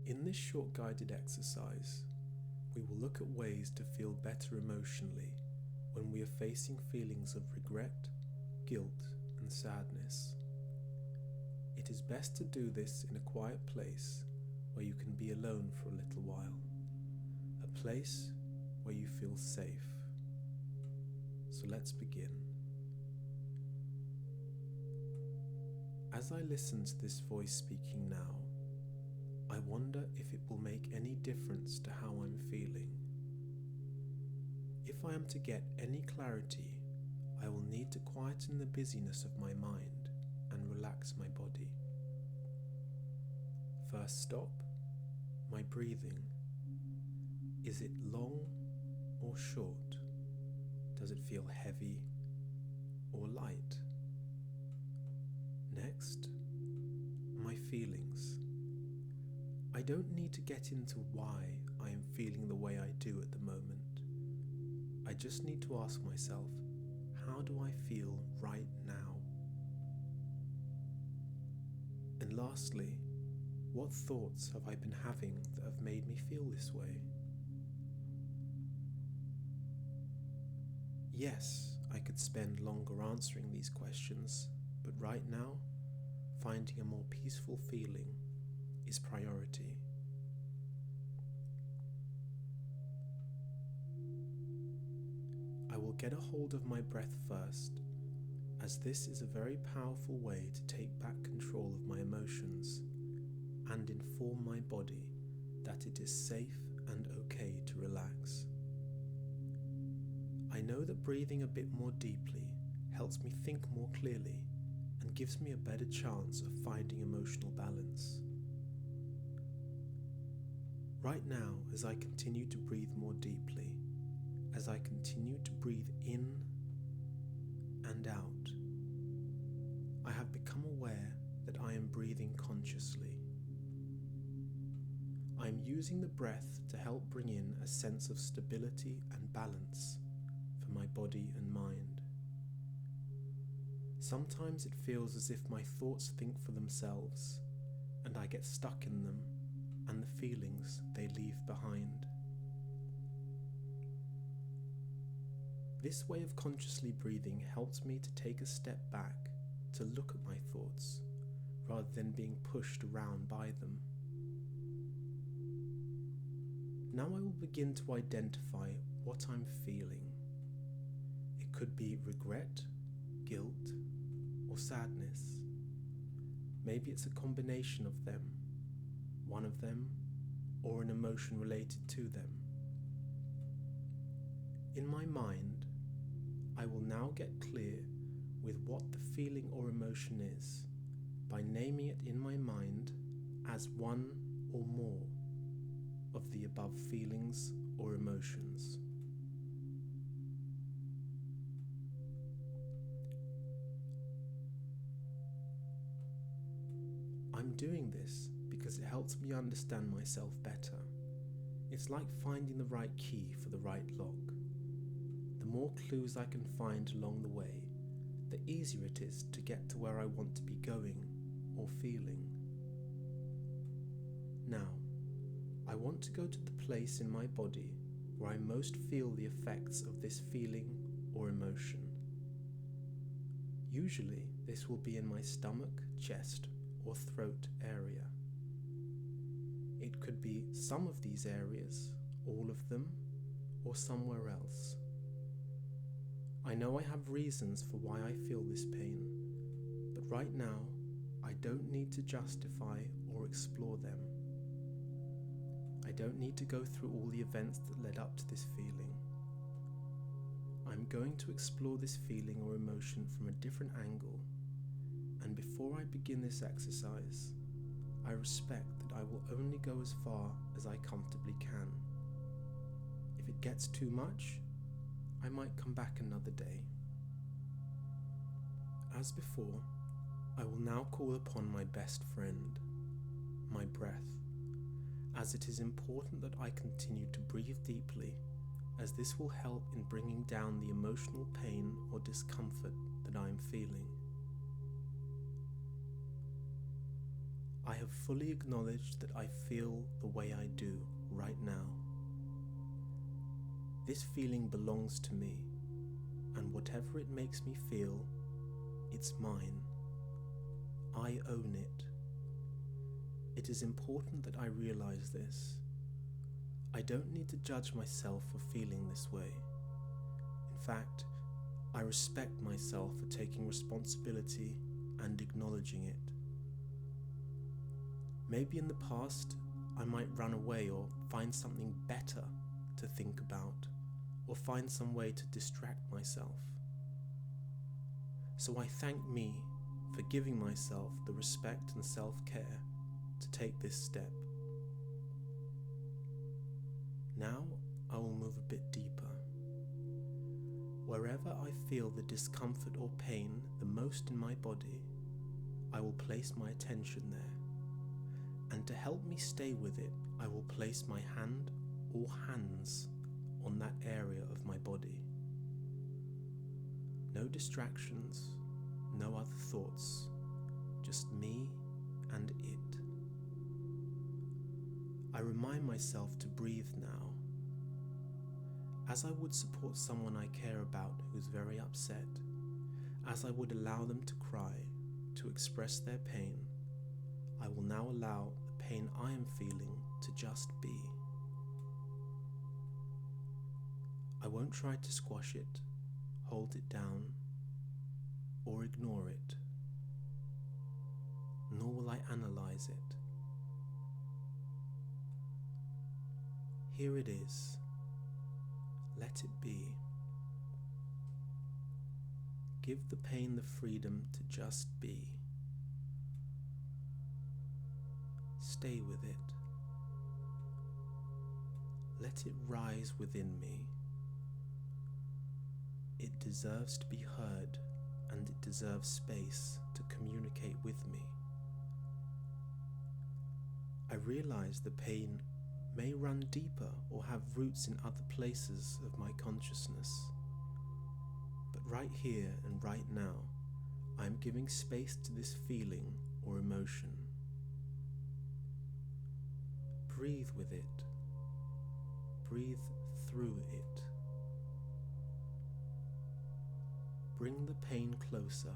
In this short guided exercise, we will look at ways to feel better emotionally when we are facing feelings of regret, guilt, and sadness. It is best to do this in a quiet place where you can be alone for a little while, a place where you feel safe. So let's begin. As I listen to this voice speaking now, I wonder if it will make any difference to how I'm feeling. If I am to get any clarity, I will need to quieten the busyness of my mind and relax my body. First stop, my breathing. Is it long or short? Does it feel heavy or light? Next, my feelings. I don't need to get into why I am feeling the way I do at the moment. I just need to ask myself, how do I feel right now? And lastly, what thoughts have I been having that have made me feel this way? Yes, I could spend longer answering these questions, but right now, finding a more peaceful feeling is priority. I will get a hold of my breath first, as this is a very powerful way to take back control of my emotions and inform my body that it is safe and okay to relax. I know that breathing a bit more deeply helps me think more clearly and gives me a better chance of finding emotional balance. Right now, as I continue to breathe more deeply, as I continue to breathe in and out, I have become aware that I am breathing consciously. I am using the breath to help bring in a sense of stability and balance for my body and mind. Sometimes it feels as if my thoughts think for themselves, and I get stuck in them and the feelings they leave behind. This way of consciously breathing helps me to take a step back to look at my thoughts rather than being pushed around by them. Now I will begin to identify what I'm feeling. It could be regret, guilt, or sadness. Maybe it's a combination of them, one of them, or an emotion related to them. In my mind, I will now get clear with what the feeling or emotion is by naming it in my mind as one or more of the above feelings or emotions. I'm doing this because it helps me understand myself better. It's like finding the right key for the right lock. The more clues I can find along the way, the easier it is to get to where I want to be going or feeling. Now, I want to go to the place in my body where I most feel the effects of this feeling or emotion. Usually, this will be in my stomach, chest, or throat area. It could be some of these areas, all of them, or somewhere else. I know I have reasons for why I feel this pain, but right now, I don't need to justify or explore them. I don't need to go through all the events that led up to this feeling. I'm going to explore this feeling or emotion from a different angle, and before I begin this exercise, I respect that I will only go as far as I comfortably can. If it gets too much, I might come back another day. As before, I will now call upon my best friend, my breath, as it is important that I continue to breathe deeply, as this will help in bringing down the emotional pain or discomfort that I am feeling. I have fully acknowledged that I feel the way I do right now. This feeling belongs to me, and whatever it makes me feel, it's mine. I own it. It is important that I realize this. I don't need to judge myself for feeling this way. In fact, I respect myself for taking responsibility and acknowledging it. Maybe in the past, I might run away or find something better to think about, or find some way to distract myself. So I thank me for giving myself the respect and self-care to take this step. Now I will move a bit deeper. Wherever I feel the discomfort or pain the most in my body, I will place my attention there. And to help me stay with it, I will place my hand or hands on that area of my body. No distractions, no other thoughts, just me and it. I remind myself to breathe now. As I would support someone I care about who's very upset, as I would allow them to cry, to express their pain, I will now allow the pain I am feeling to just be. I won't try to squash it, hold it down, or ignore it, nor will I analyze it. Here it is. Let it be. Give the pain the freedom to just be. Stay with it. Let it rise within me. It deserves to be heard, and it deserves space to communicate with me. I realize the pain may run deeper or have roots in other places of my consciousness. But right here and right now, I am giving space to this feeling or emotion. Breathe with it. Breathe through it. Bring the pain closer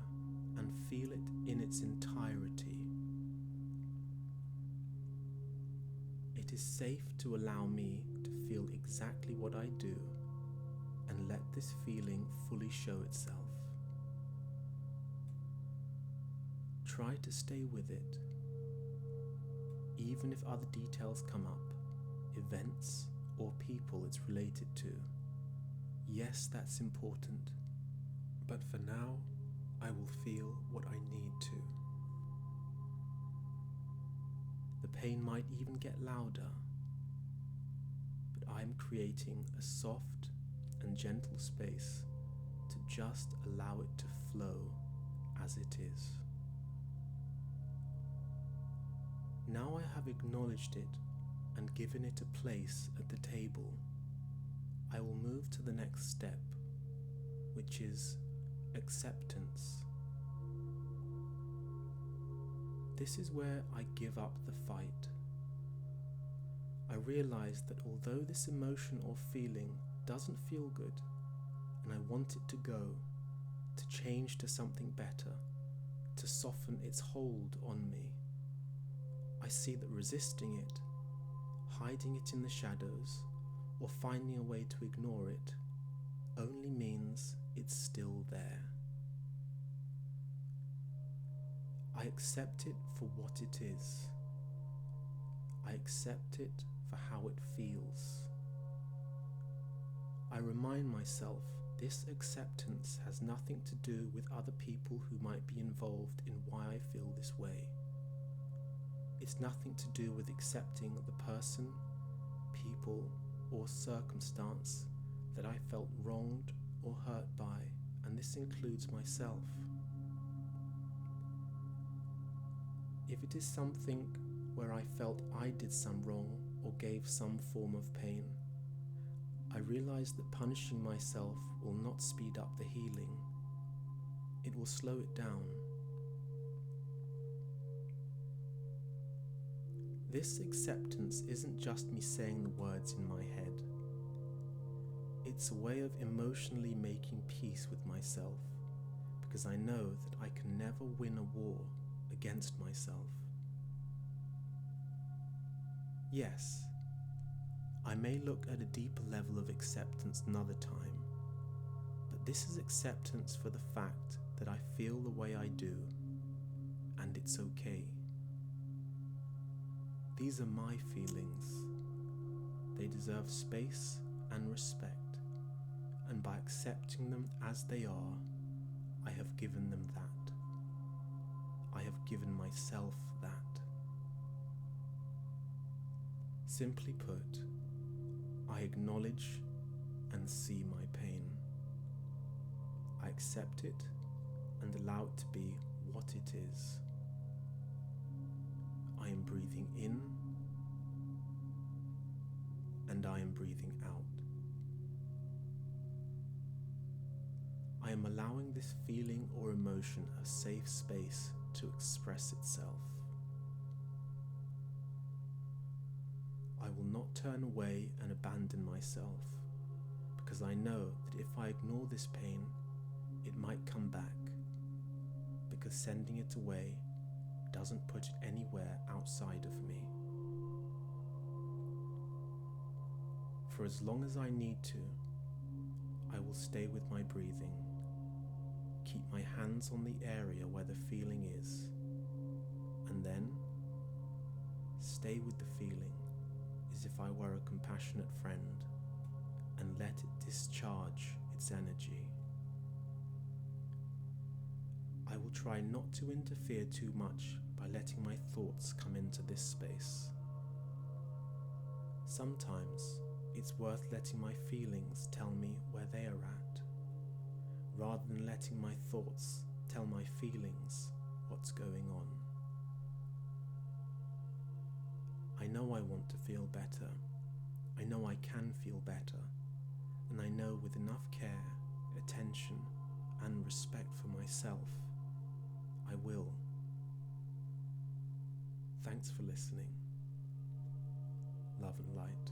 and feel it in its entirety. It is safe to allow me to feel exactly what I do and let this feeling fully show itself. Try to stay with it, even if other details come up, events or people it's related to. Yes, that's important, but for now, I will feel what I need to. The pain might even get louder, but I am creating a soft and gentle space to just allow it to flow as it is. Now I have acknowledged it and given it a place at the table. I will move to the next step, which is acceptance. This is where I give up the fight. I realize that although this emotion or feeling doesn't feel good, and I want it to go, to change to something better, to soften its hold on me, I see that resisting it, hiding it in the shadows, or finding a way to ignore it, only means it's still there. I accept it for what it is. I accept it for how it feels. I remind myself this acceptance has nothing to do with other people who might be involved in why I feel this way. It's nothing to do with accepting the person, people, or circumstance that I felt wronged or hurt by, and this includes myself. If it is something where I felt I did some wrong or gave some form of pain, I realize that punishing myself will not speed up the healing. It will slow it down. This acceptance isn't just me saying the words in my head. It's a way of emotionally making peace with myself, because I know that I can never win a war against myself. Yes, I may look at a deeper level of acceptance another time, but this is acceptance for the fact that I feel the way I do, and it's okay. These are my feelings. They deserve space and respect, and by accepting them as they are, I have given them that. I have given myself that. Simply put, I acknowledge and see my pain. I accept it and allow it to be what it is. I am breathing in and I am breathing out. I am allowing this feeling or emotion a safe space to express itself. I will not turn away and abandon myself, because I know that if I ignore this pain, it might come back, because sending it away doesn't put it anywhere outside of me. For as long as I need to, I will stay with my breathing, keep my hands on the area where the feeling is, and then stay with the feeling as if I were a compassionate friend, and let it discharge its energy. I will try not to interfere too much by letting my thoughts come into this space. Sometimes it's worth letting my feelings tell me where they are at, rather than letting my thoughts tell my feelings what's going on. I know I want to feel better. I know I can feel better. And I know with enough care, attention, and respect for myself, I will. Thanks for listening. Love and light.